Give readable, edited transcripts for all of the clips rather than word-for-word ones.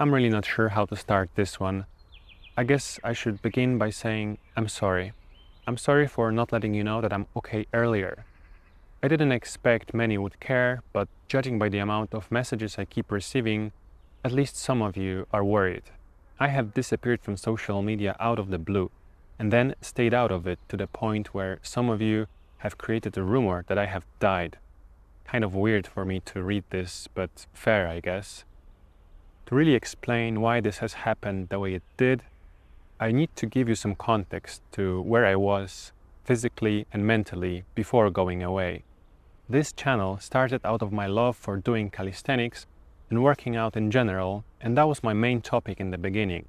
I'm really not sure how to start this one. I guess I should begin by saying I'm sorry. I'm sorry for not letting you know that I'm okay earlier. I didn't expect many would care, but judging by the amount of messages I keep receiving, at least some of you are worried. I have disappeared from social media out of the blue, and then stayed out of it to the point where some of you have created a rumor that I have died. Kind of weird for me to read this, but fair, I guess. To really explain why this has happened the way it did, I need to give you some context to where I was physically and mentally before going away. This channel started out of my love for doing calisthenics and working out in general, and that was my main topic in the beginning.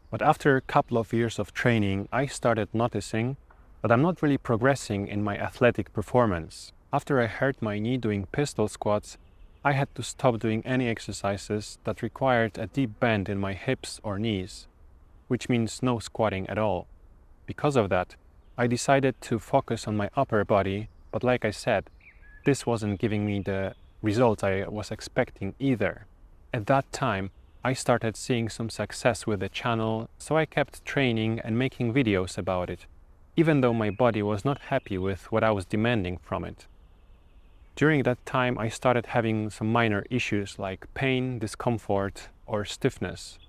But after a couple of years of training, I started noticing that I'm not really progressing in my athletic performance. After I hurt my knee doing pistol squats, I had to stop doing any exercises that required a deep bend in my hips or knees, which means no squatting at all. Because of that, I decided to focus on my upper body, but like I said, this wasn't giving me the results I was expecting either. At that time, I started seeing some success with the channel, so I kept training and making videos about it, even though my body was not happy with what I was demanding from it. During that time, I started having some minor issues like pain, discomfort, or stiffness.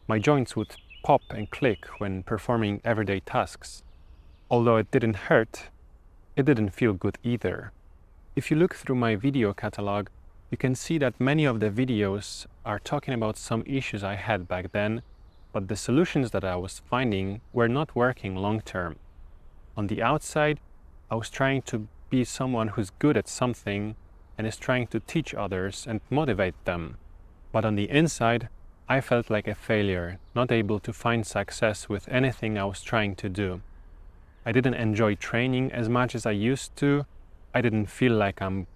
My joints would pop and click when performing everyday tasks. Although it didn't hurt, it didn't feel good either. If you look through my video catalog, you can see that many of the videos are talking about some issues I had back then, but the solutions that I was finding were not working long term. On the outside, I was trying to be someone who's good at something and is trying to teach others and motivate them. But on the inside, I felt like a failure, not able to find success with anything I was trying to do. I didn't enjoy training as much as I used to. I didn't feel like I'm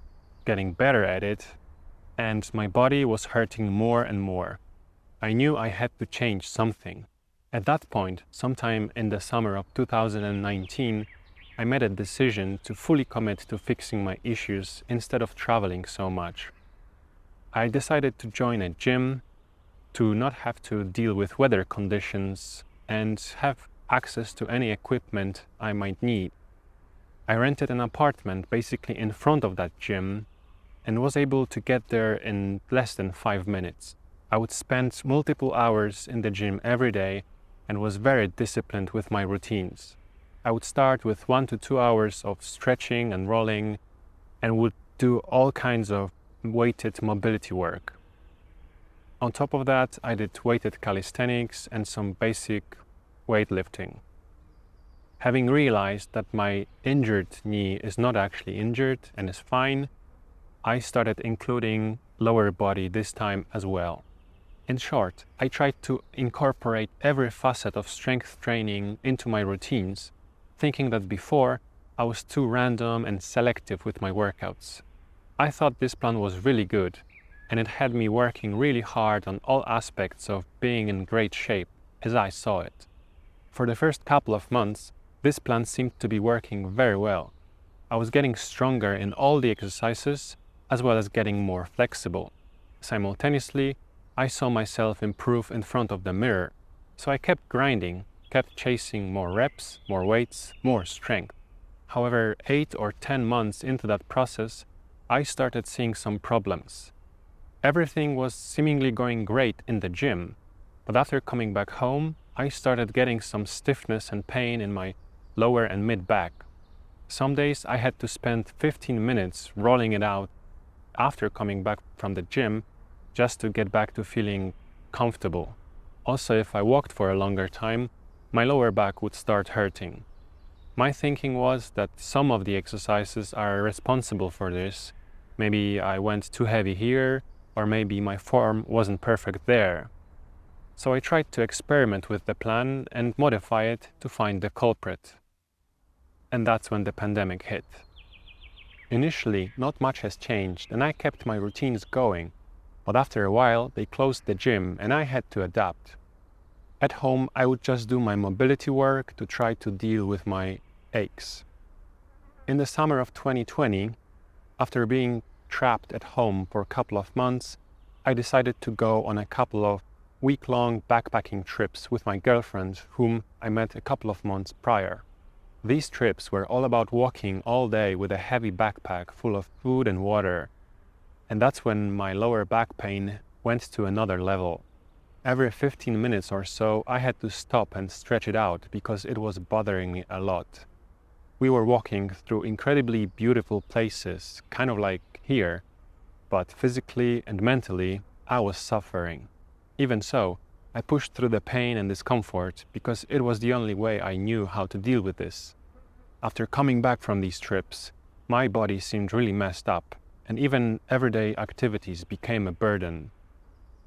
getting better at it, and my body was hurting more and more. I knew I had to change something. At that point, sometime in the summer of 2019, I made a decision to fully commit to fixing my issues instead of traveling so much. I decided to join a gym, to not have to deal with weather conditions and have access to any equipment I might need. I rented an apartment basically in front of that gym and was able to get there in less than 5 minutes. I would spend multiple hours in the gym every day and was very disciplined with my routines. I would start with 1 to 2 hours of stretching and rolling and would do all kinds of weighted mobility work. On top of that, I did weighted calisthenics and some basic weightlifting. Having realized that my injured knee is not actually injured and is fine, I started including lower body this time as well. In short, I tried to incorporate every facet of strength training into my routines, thinking that before I was too random and selective with my workouts. I thought this plan was really good, and it had me working really hard on all aspects of being in great shape as I saw it. For the first couple of months, this plan seemed to be working very well. I was getting stronger in all the exercises as well as getting more flexible. Simultaneously, I saw myself improve in front of the mirror, so I kept grinding, kept chasing more reps, more weights, more strength. However, 8 or 10 months into that process, I started seeing some problems. Everything was seemingly going great in the gym, but after coming back home, I started getting some stiffness and pain in my lower and mid back. Some days I had to spend 15 minutes rolling it out after coming back from the gym just to get back to feeling comfortable. Also, if I walked for a longer time, my lower back would start hurting. My thinking was that some of the exercises are responsible for this. Maybe I went too heavy here, or maybe my form wasn't perfect there. So I tried to experiment with the plan and modify it to find the culprit. And that's when the pandemic hit. Initially, not much has changed and I kept my routines going, but after a while they closed the gym and I had to adapt. At home, I would just do my mobility work to try to deal with my aches. In the summer of 2020, after being trapped at home for a couple of months, I decided to go on a couple of week-long backpacking trips with my girlfriend, whom I met a couple of months prior. These trips were all about walking all day with a heavy backpack full of food and water, and that's when my lower back pain went to another level. Every 15 minutes or so, I had to stop and stretch it out because it was bothering me a lot. We were walking through incredibly beautiful places, kind of like here, but physically and mentally, I was suffering. Even so, I pushed through the pain and discomfort because it was the only way I knew how to deal with this. After coming back from these trips, my body seemed really messed up, and even everyday activities became a burden.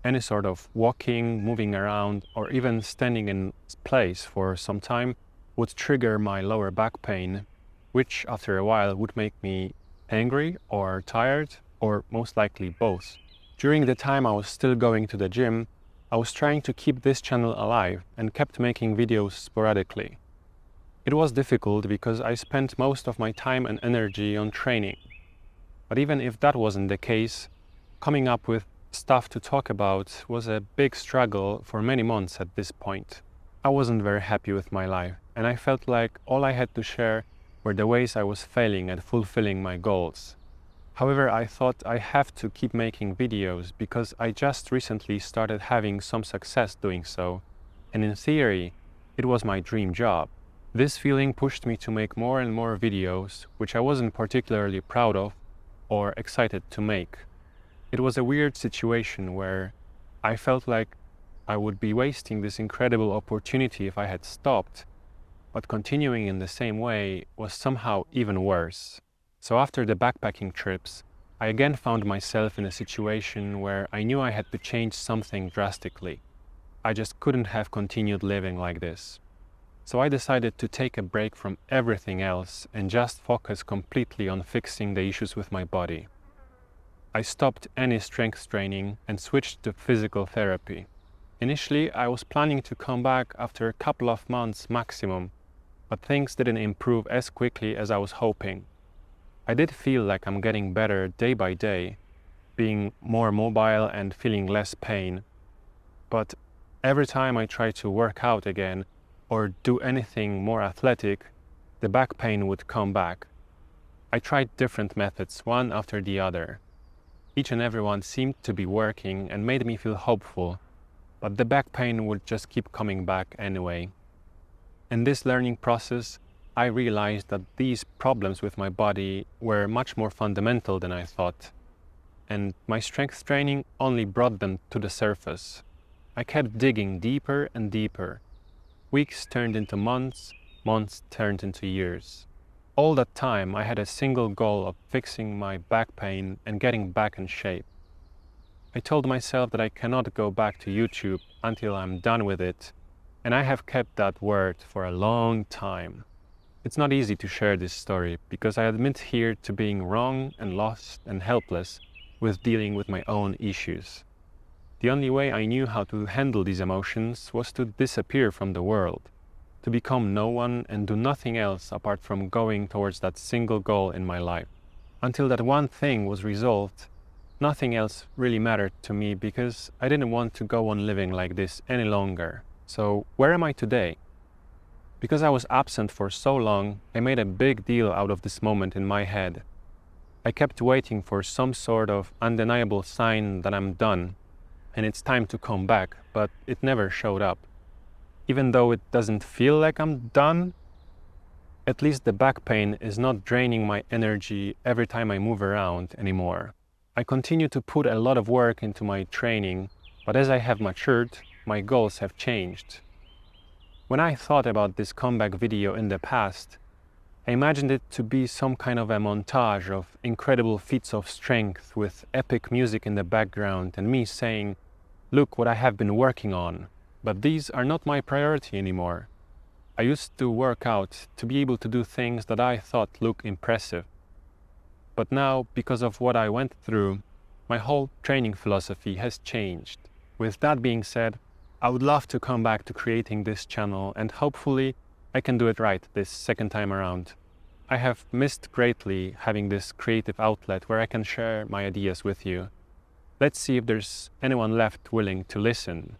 Any sort of walking, moving around, or even standing in place for some time would trigger my lower back pain, which after a while would make me angry or tired, or most likely both. During the time I was still going to the gym, I was trying to keep this channel alive and kept making videos sporadically. It was difficult because I spent most of my time and energy on training. But even if that wasn't the case, coming up with stuff to talk about was a big struggle for many months at this point. I wasn't very happy with my life, and I felt like all I had to share were the ways I was failing at fulfilling my goals. However, I thought I have to keep making videos because I just recently started having some success doing so, and in theory, it was my dream job. This feeling pushed me to make more and more videos, which I wasn't particularly proud of or excited to make. It was a weird situation where I felt like I would be wasting this incredible opportunity if I had stopped, but continuing in the same way was somehow even worse. So after the backpacking trips, I again found myself in a situation where I knew I had to change something drastically. I just couldn't have continued living like this. So I decided to take a break from everything else and just focus completely on fixing the issues with my body. I stopped any strength training and switched to physical therapy. Initially, I was planning to come back after a couple of months maximum, but things didn't improve as quickly as I was hoping. I did feel like I'm getting better day by day, being more mobile and feeling less pain. But every time I tried to work out again or do anything more athletic, the back pain would come back. I tried different methods, one after the other. Each and every one seemed to be working and made me feel hopeful, but the back pain would just keep coming back anyway. In this learning process, I realized that these problems with my body were much more fundamental than I thought, and my strength training only brought them to the surface. I kept digging deeper and deeper. Weeks turned into months, months turned into years. All that time, I had a single goal of fixing my back pain and getting back in shape. I told myself that I cannot go back to YouTube until I'm done with it, and I have kept that word for a long time. It's not easy to share this story because I admit here to being wrong and lost and helpless with dealing with my own issues. The only way I knew how to handle these emotions was to disappear from the world, to become no one and do nothing else apart from going towards that single goal in my life. Until that one thing was resolved, nothing else really mattered to me because I didn't want to go on living like this any longer. So where am I today? Because I was absent for so long, I made a big deal out of this moment in my head. I kept waiting for some sort of undeniable sign that I'm done and it's time to come back, but it never showed up. Even though it doesn't feel like I'm done, at least the back pain is not draining my energy every time I move around anymore. I continue to put a lot of work into my training, but as I have matured, my goals have changed. When I thought about this comeback video in the past, I imagined it to be some kind of a montage of incredible feats of strength with epic music in the background and me saying, "Look what I have been working on." But these are not my priority anymore. I used to work out to be able to do things that I thought looked impressive. But now, because of what I went through, my whole training philosophy has changed. With that being said, I would love to come back to creating this channel and hopefully I can do it right this second time around. I have missed greatly having this creative outlet where I can share my ideas with you. Let's see if there's anyone left willing to listen.